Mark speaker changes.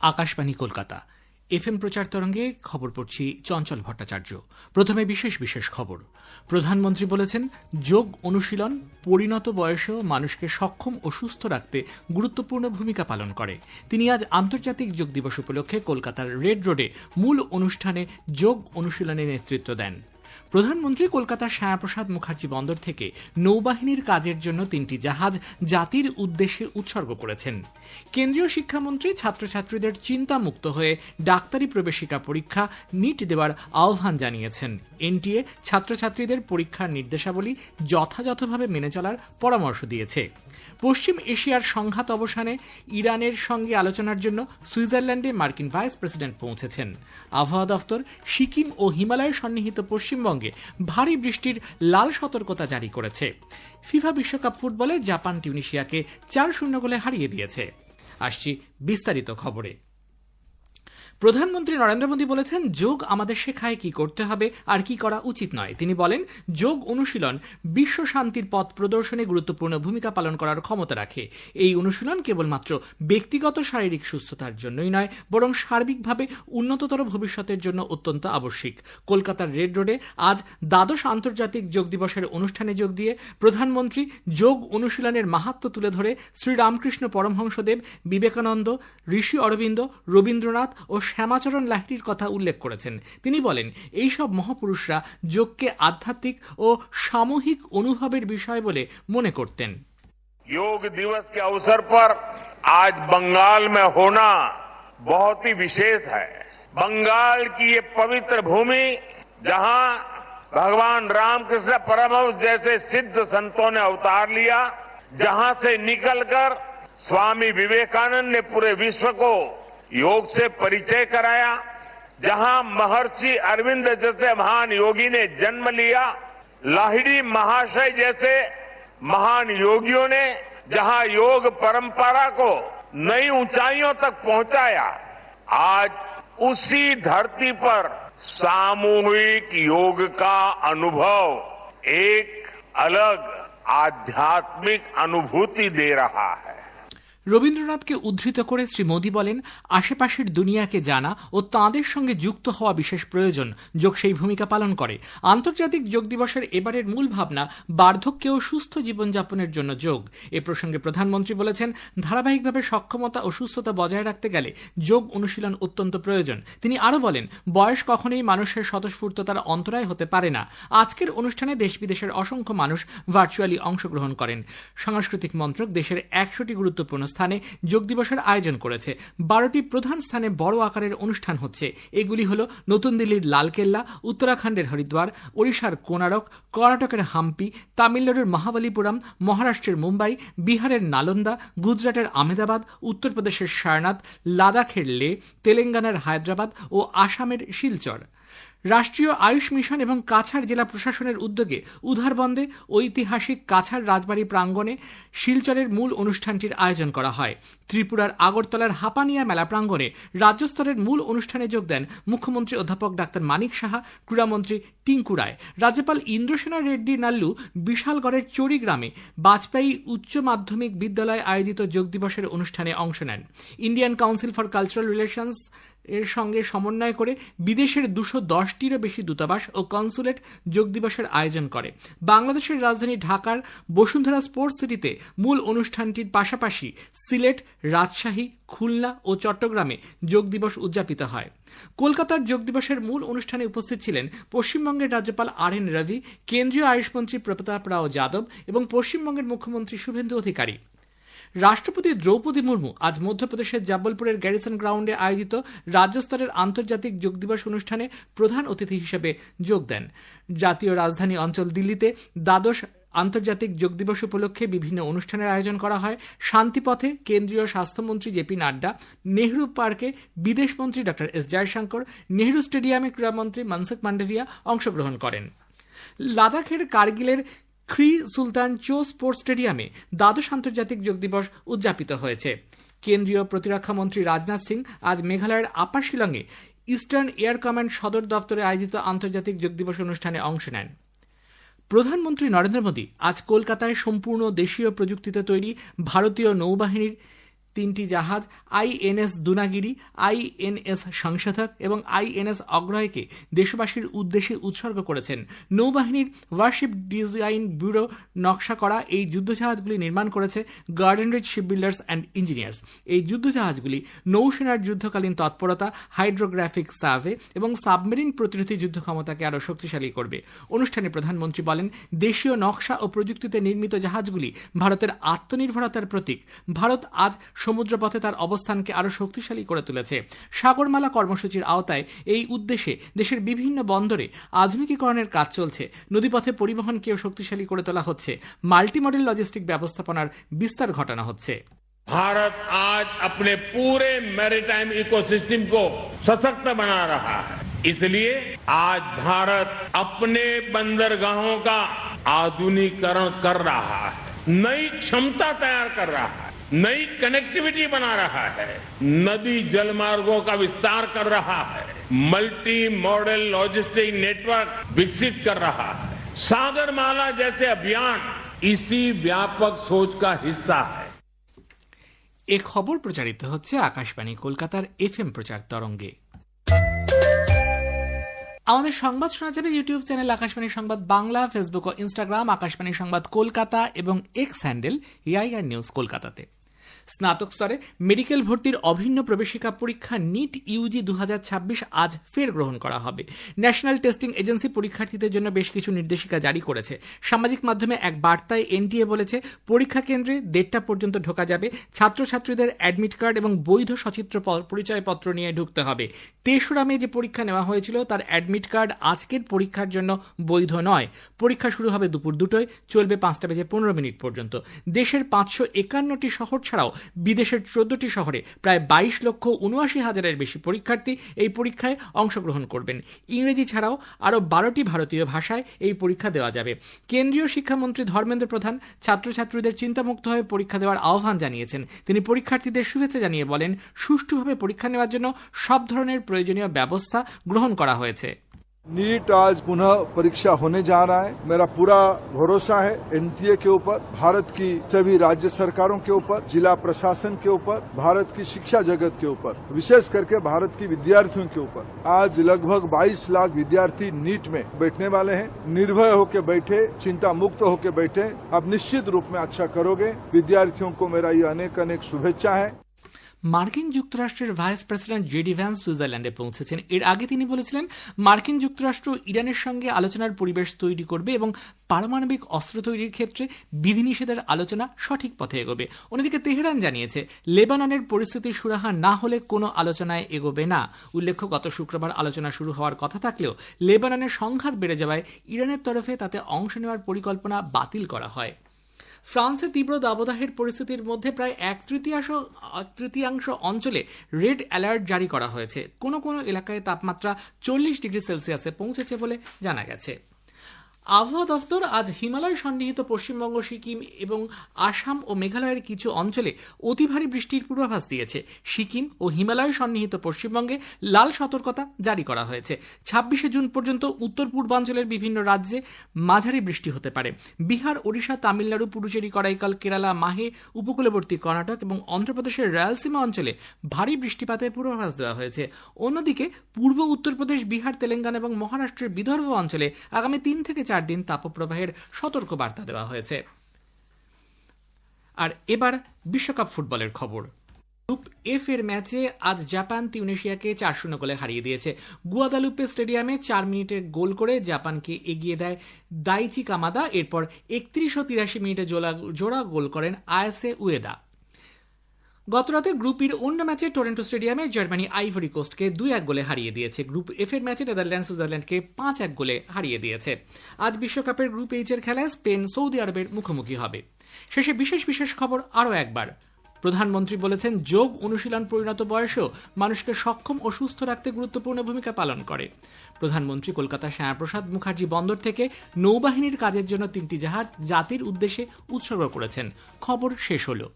Speaker 1: Akashvani Kolkata FM প্রচার তরঙ্গে খবর পড়ছি চঞ্চল ভট্টাচার্য। প্রথমে বিশেষ বিশেষ খবর। প্রধানমন্ত্রী বলেছেন, যোগ অনুশীলন পরিণত বয়সেও মানুষকে সক্ষম ও সুস্থ রাখতে গুরুত্বপূর্ণ ভূমিকা পালন করে। তিনি আজ আন্তর্জাতিক যোগ দিবস উপলক্ষে কলকাতার রেড রোডে মূল অনুষ্ঠানে যোগ অনুশীলনে নেতৃত্ব দেন। প্রধানমন্ত্রী কলকাতার শ্যামাপ্রসাদ মুখার্জি বন্দর থেকে নৌবাহিনীর কাজের জন্য 3টি জাহাজ জাতির উদ্দেশ্যে উৎসর্গ করেছেন। কেন্দ্রীয় শিক্ষামন্ত্রী ছাত্রছাত্রীদের চিন্তামুক্ত হয়ে ডাক্তারি প্রবেশিকা পরীক্ষা নিট দেওয়ার আহ্বান জানিয়েছেন। এনটিএ ছাত্রছাত্রীদের পরীক্ষার নির্দেশাবলী যথাযথভাবে মেনে চলার পরামর্শ দিয়েছে। পশ্চিম এশিয়ার সংঘাত অবসানে ইরানের সঙ্গে আলোচনার জন্য সুইজারল্যান্ডে মার্কিন ভাইস প্রেসিডেন্ট পৌঁছেছেন। আবহাওয়া দফতর সিকিম ও হিমালয় সন্নিহিত পশ্চিমবঙ্গে ভারী বৃষ্টির লাল সতর্কতা জারি করেছে। ফিফা বিশ্বকাপ ফুটবলে জাপান টিউনিশিয়াকে 4-0 গোলে হারিয়ে দিয়েছে। আসছি বিস্তারিত খবরে। প্রধানমন্ত্রী নরেন্দ্র মোদী বলেছেন, যোগ আমাদের শেখায় কি করতে হবে আর কি করা উচিত নয়। তিনি বলেন, যোগ অনুশীলন বিশ্ব শান্তির পথ প্রদর্শনে গুরুত্বপূর্ণ ভূমিকা পালন করার ক্ষমতা রাখে। এই অনুশীলন কেবলমাত্র ব্যক্তিগত শারীরিক সুস্থতার জন্যই নয়, বরং সার্বিকভাবে উন্নততর ভবিষ্যতের জন্য অত্যন্ত আবশ্যিক। কলকাতার রেড রোডে আজ দ্বাদশ আন্তর্জাতিক যোগ দিবসের অনুষ্ঠানে যোগ দিয়ে প্রধানমন্ত্রী যোগ অনুশীলনের মাহাত্ম্য তুলে ধরে শ্রীরামকৃষ্ণ পরমহংসদেব, বিবেকানন্দ, ঋষি অরবিন্দ, রবীন্দ্রনাথ ও শ্যামাচরণ লাহিড়ির কথা উল্লেখ করেছেন। তিনি বলেন, এইসব মহাপুরুষরা যোগকে আধ্যাত্মিক ও সামূহিক অনুভবের বিষয় বলে মনে করতেন।
Speaker 2: योग दिवस के अवसर पर आज बंगाल में होना बहुत ही विशेष है। बंगाल की ये पवित्र भूमि, जहां भगवान रामकृष्ण परमहंस जैसे सिद्ध संतों ने अवतार लिया, जहां से निकलकर स्वामी विवेकानंद ने पूरे विश्व को योग से परिचय कराया, जहां महर्षि अरविंद जैसे महान योगी ने जन्म लिया, लाहिड़ी महाशय जैसे महान योगियों ने जहां योग परंपरा को नई ऊंचाइयों तक पहुंचाया, आज उसी धरती पर सामूहिक योग का अनुभव एक अलग आध्यात्मिक अनुभूति दे रहा है।
Speaker 1: রবীন্দ্রনাথকে উদ্ধৃত করে শ্রী মোদী বলেন, আশেপাশের দুনিয়াকে জানা ও তাঁদের সঙ্গে যুক্ত হওয়া বিশেষ প্রয়োজন। যোগ সেই ভূমিকা পালন করে। আন্তর্জাতিক যোগ দিবসের এবারের মূল ভাবনা, বার্ধক্যে ও সুস্থ জীবনযাপনের জন্য যোগ। এ প্রসঙ্গে প্রধানমন্ত্রী বলেছেন, ধারাবাহিকভাবে সক্ষমতা ও সুস্থতা বজায় রাখতে গেলে যোগ অনুশীলন অত্যন্ত প্রয়োজন। তিনি আরও বলেন, বয়স কখনোই মানুষের স্বতঃস্ফূর্ততার অন্তরায় হতে পারে না। আজকের অনুষ্ঠানে দেশ বিদেশের অসংখ্য মানুষ ভার্চুয়ালি অংশগ্রহণ করেন। সাংস্কৃতিক মন্ত্রক দেশের 100টি গুরুত্বপূর্ণ স্থানে যোগ দিবসের আয়োজন করেছে। 12টি প্রধান স্থানে বড় আকারের অনুষ্ঠান হচ্ছে। এগুলি হল নতুন দিল্লির লালকেল্লা, উত্তরাখণ্ডের হরিদ্বার, ওড়িশার কোনারক, কর্ণাটকের হাম্পি, তামিলনাড়ুর মহাবালিপুরম, মহারাষ্ট্রের মুম্বাই, বিহারের নালন্দা, গুজরাটের আহমেদাবাদ, উত্তরপ্রদেশের সারনাথ, লাদাখের লে, তেলেঙ্গানার হায়দ্রাবাদ ও আসামের শিলচর। রাষ্ট্রীয় আয়ুষ মিশন এবং কাছাড় জেলা প্রশাসনের উদ্যোগে উধারবন্দে ঐতিহাসিক কাছাড় রাজবাড়ী প্রাঙ্গণে শিলচরের মূল অনুষ্ঠানটির আয়োজন করা হয়। ত্রিপুরার আগরতলার হাপানিয়া মেলা প্রাঙ্গণে রাজ্যস্তরের মূল অনুষ্ঠানে যোগ দেন মুখ্যমন্ত্রী অধ্যাপক ডাক্তার মানিক সাহা, ক্রীড়ামন্ত্রী টিঙ্কু রায়। রাজ্যপাল ইন্দ্রসেনা রেড্ডি নাল্লু বিশালগড়ের চড়ি গ্রামে বাজপেয়ী উচ্চ মাধ্যমিক বিদ্যালয়ে আয়োজিত যোগ দিবসের অনুষ্ঠানে অংশ নেন। Indian council for cultural relations এর সঙ্গে সমন্বয় করে বিদেশের 210টিরও বেশি দূতাবাস ও কনসুলেট যোগ দিবসের আয়োজন করে। বাংলাদেশের রাজধানী ঢাকার বসুন্ধরা স্পোর্টস সিটিতে মূল অনুষ্ঠানটির পাশাপাশি সিলেট, রাজশাহী, খুলনা ও চট্টগ্রামে যোগ দিবস উদযাপিত হয়। কলকাতার যোগ দিবসের মূল অনুষ্ঠানে উপস্থিত ছিলেন পশ্চিমবঙ্গের রাজ্যপাল RN রবি, কেন্দ্রীয় আয়ুষমন্ত্রী প্রতাপ রাও যাদব এবং পশ্চিমবঙ্গের মুখ্যমন্ত্রী শুভেন্দু অধিকারী। রাষ্ট্রপতি দ্রৌপদী মুর্মু আজ মধ্যপ্রদেশের জব্বলপুরের গ্যারিসন গ্রাউন্ডে আয়োজিত রাজ্যস্তরের আন্তর্জাতিক যোগ দিবস অনুষ্ঠানে প্রধান অতিথি হিসেবে যোগ দেন। জাতীয় রাজধানী অঞ্চল দিল্লিতে দ্বাদশ আন্তর্জাতিক যোগ দিবস উপলক্ষে বিভিন্ন অনুষ্ঠানের আয়োজন করা হয়। শান্তিপথে কেন্দ্রীয় স্বাস্থ্যমন্ত্রী JP নাড্ডা, নেহরু পার্কে বিদেশমন্ত্রী ডক্টর S জয়শঙ্কর, নেহরু স্টেডিয়ামে ক্রীড়ামন্ত্রী মনসুখ মান্ডভিয়া অংশগ্রহণ করেন। লাদাখের কার্গিলের খ্রি সুলতান চো স্পোর্টস স্টেডিয়ামে দ্বাদশ আন্তর্জাতিক যোগ দিবস উদযাপিত হয়েছে। কেন্দ্রীয় প্রতিরক্ষা মন্ত্রী রাজনাথ সিং আজ মেঘালয়ের আপার শিলংয়ে ইস্টার্ন এয়ার কমান্ড সদর দপ্তরে আয়োজিত আন্তর্জাতিক যোগ দিবস অনুষ্ঠানে অংশ নেন। প্রধানমন্ত্রী নরেন্দ্র মোদী আজ কলকাতায় সম্পূর্ণ দেশীয় প্রযুক্তিতে তৈরি ভারতীয় নৌবাহিনীর তিনটি জাহাজ আইএনএস দুনাগিরি, আইএনএস সংশোধক এবং আইএনএস অগ্রয়কে দেশবাসীর উদ্দেশ্যে উৎসর্গ করেছেন। নৌবাহিনীর ওয়ারশিপ ডিজাইন ব্যুরো নকশা করা এই যুদ্ধজাহাজগুলি নির্মাণ করেছে Garden Reach Shipbuilders and Engineers. এই যুদ্ধজাহাজগুলি নৌসেনার যুদ্ধকালীন তৎপরতা, হাইড্রোগ্রাফিক সার্ভে এবং সাবমেরিন প্রতিরোধী যুদ্ধ ক্ষমতাকে আরও শক্তিশালী করবে। অনুষ্ঠানে প্রধানমন্ত্রী বলেন, দেশীয় নকশা ও প্রযুক্তিতে নির্মিত জাহাজগুলি ভারতের আত্মনির্ভরতার প্রতীক। ভারত আজ সমুদ্রপথে তার অবস্থানকে আরও শক্তিশালী করে তুলেছে। সাগরমালা কর্মসূচির আওতায় এই উদ্দেশ্যে দেশের বিভিন্ন বন্দরে আধুনিকীকরণের কাজ চলছে। নদীপথে পরিবহনকেও শক্তিশালী করে তোলা হচ্ছে। মাল্টি মডেল লজিস্টিক ব্যবস্থাপনার বিস্তার ঘটানো হচ্ছে।
Speaker 2: भारत आज अपने पूरे मैरीटाइम इकोसिस्टम को सशक्त बना रहा है। इसलिए आज भारत अपने बंदरगाहों का आधुनिकीकरण कर रहा है, नई क्षमता तैयार कर रहा है, नई कनेक्टिविटी बना रहा है, नदी जलमार्गों का विस्तार कर रहा है, मल्टी मॉडल लॉजिस्टिक नेटवर्क विकसित कर रहा है। सागरमाला जैसे अभियान इसी व्यापक सोच का हिस्सा है।
Speaker 1: এ খবর প্রচারিত হচ্ছে আকাশবাণী কলকাতার এফএম প্রচার তরঙ্গে। আমাদের সংবাদ শোনা যাবে ইউটিউব চ্যানেল আকাশবাণী সংবাদ বাংলা, ফেসবুক ও ইনস্টাগ্রাম আকাশবাণী সংবাদ কলকাতা এবং এক্স হ্যান্ডেল এআইআর নিউজ কলকাতাতে। স্নাতক স্তরে মেডিকেল ভর্তির অভিন্ন প্রবেশিকা পরীক্ষা নিট ইউজি 2026 আজ ফের গ্রহণ করা হবে। ন্যাশনাল টেস্টিং এজেন্সি পরীক্ষার্থীদের জন্য বেশ কিছু নির্দেশিকা জারি করেছে। সামাজিক মাধ্যমে এক বার্তায় এনটিএ বলেছে, পরীক্ষা কেন্দ্রে 1:30 পর্যন্ত ঢোকা যাবে। ছাত্রছাত্রীদের অ্যাডমিট কার্ড এবং বৈধ সচিত্র পরিচয়পত্র নিয়ে ঢুকতে হবে। 3রা মে যে পরীক্ষা নেওয়া হয়েছিল তার অ্যাডমিট কার্ড আজকের পরীক্ষার জন্য বৈধ নয়। পরীক্ষা শুরু হবে দুপুর 2টায়, চলবে 5:15 পর্যন্ত। দেশের 551টি শহর ছাড়াও বিদেশের 14টি শহরে প্রায় 22,79,000-এর বেশি পরীক্ষার্থী এই পরীক্ষায় অংশগ্রহণ করবেন। ইংরেজি ছাড়াও আরও 12টি ভারতীয় ভাষায় এই পরীক্ষা দেওয়া যাবে। কেন্দ্রীয় শিক্ষামন্ত্রী ধর্মেন্দ্র প্রধান ছাত্রছাত্রীদের চিন্তামুক্ত হয়ে পরীক্ষা দেওয়ার আহ্বান জানিয়েছেন। তিনি পরীক্ষার্থীদের শুভেচ্ছা জানিয়ে বলেন, সুষ্ঠুভাবে পরীক্ষা নেওয়ার জন্য সব ধরনের প্রয়োজনীয় ব্যবস্থা গ্রহণ করা হয়েছে।
Speaker 3: नीट आज पुनः परीक्षा होने जा रहा है। मेरा पूरा भरोसा है एनटीए के ऊपर, भारत की सभी राज्य सरकारों के ऊपर, जिला प्रशासन के ऊपर, भारत की शिक्षा जगत के ऊपर, विशेष करके भारत की विद्यार्थियों के ऊपर। आज लगभग 22 लाख विद्यार्थी नीट में बैठने वाले हैं। निर्भय होकर बैठे, चिंता मुक्त होकर बैठे। आप निश्चित रूप में अच्छा करोगे। विद्यार्थियों को मेरा ये अनेक अनेक शुभेच्छा है।
Speaker 1: মার্কিন যুক্তরাষ্ট্রের ভাইস প্রেসিডেন্ট জেডি ভ্যান্স সুইজারল্যান্ডে পৌঁছেছেন। এর আগে তিনি বলেছিলেন, মার্কিন যুক্তরাষ্ট্র ইরানের সঙ্গে আলোচনার পরিবেশ তৈরি করবে এবং পারমাণবিক অস্ত্র তৈরির ক্ষেত্রে বিধিনিষেধের আলোচনা সঠিক পথে এগোবে। অন্যদিকে তেহরান জানিয়েছে, লেবাননের পরিস্থিতি সুরাহা না হলে কোনো আলোচনায় এগোবে না। উল্লেখ্য, গত শুক্রবার আলোচনা শুরু হওয়ার কথা থাকলেও লেবাননের সংঘাত বেড়ে যাওয়ায় ইরানের তরফে তাতে অংশ নেওয়ার পরিকল্পনা বাতিল করা হয়। ফ্রান্সে তীব্র দাবদাহের পরিস্থিতির মধ্যে প্রায় এক তৃতীয়াংশ অঞ্চলে রেড অ্যালার্ট জারি করা হয়েছে। কোনো কোনো এলাকায় তাপমাত্রা 40 ডিগ্রি সেলসিয়াসে পৌঁছেছে বলে জানা গেছে। আবহাওয়া দফতর আজ হিমালয় সন্নিহিত পশ্চিমবঙ্গ, সিকিম এবং আসাম ও মেঘালয়ের কিছু অঞ্চলে অতি ভারী বৃষ্টির পূর্বাভাস দিয়েছে। সিকিম ও হিমালয় সন্নিহিত পশ্চিমবঙ্গে লাল সতর্কতা জারি করা হয়েছে। 26 জুন পর্যন্ত উত্তর পূর্বাঞ্চলের বিভিন্ন রাজ্যে মাঝারি বৃষ্টি হতে পারে। বিহার, ওড়িশা, তামিলনাড়ু, পুডুচেরি, করাইকাল, কেরালা, মাহে, উপকূলবর্তী কর্ণাটক এবং অন্ধ্রপ্রদেশের রায়ালসীমা অঞ্চলে ভারী বৃষ্টিপাতের পূর্বাভাস দেওয়া হয়েছে। অন্যদিকে পূর্ব উত্তরপ্রদেশ, বিহার, তেলেঙ্গানা এবং মহারাষ্ট্রের বিদর্ভ অঞ্চলে আগামী 3 থেকে 4 দিন তাপপ্রবাহের সতর্ক বার্তা দেওয়া হয়েছে। আর এবার বিশ্বকাপ ফুটবলের খবর। গ্রুপ এফ এর ম্যাচে আজ জাপান তিউনেশিয়াকে 4-0 গোলে হারিয়ে দিয়েছে। গুয়াদালুপে স্টেডিয়ামে 4 মিনিটে গোল করে জাপানকে এগিয়ে দেয় দাইচি কামাদা। এরপর 31 ও 83 মিনিটে জোড়া গোল করেন আয়াসে উয়েদা। গতরাতে গ্রুপ ইর অন্য ম্যাচে টরন্টো স্টেডিয়ামে জার্মানি আইভরি কোস্টকে 2-1 গোলে হারিয়ে দিয়েছে। গ্রুপ এফ এর ম্যাচে নেদারল্যান্ড সুইজারল্যান্ডকে 5-1 গোলে হারিয়ে দিয়েছে। আজ বিশ্বকাপের গ্রুপ এইচ এর খেলায় স্পেন সৌদি আরবের মুখোমুখি হবে। শেষে বিশেষ খবর আরও একবার। প্রধানমন্ত্রী বলেছেন, যোগ অনুশীলন পরিণত বয়সেও মানুষকে সক্ষম ও সুস্থ রাখতে গুরুত্বপূর্ণ ভূমিকা পালন করে। প্রধানমন্ত্রী কলকাতা শ্যামাপ্রসাদ মুখার্জি বন্দর থেকে নৌবাহিনীর কাজের জন্য 3টি জাহাজ জাতির উদ্দেশ্যে উৎসর্গ করেছেন। খবর শেষ হলো।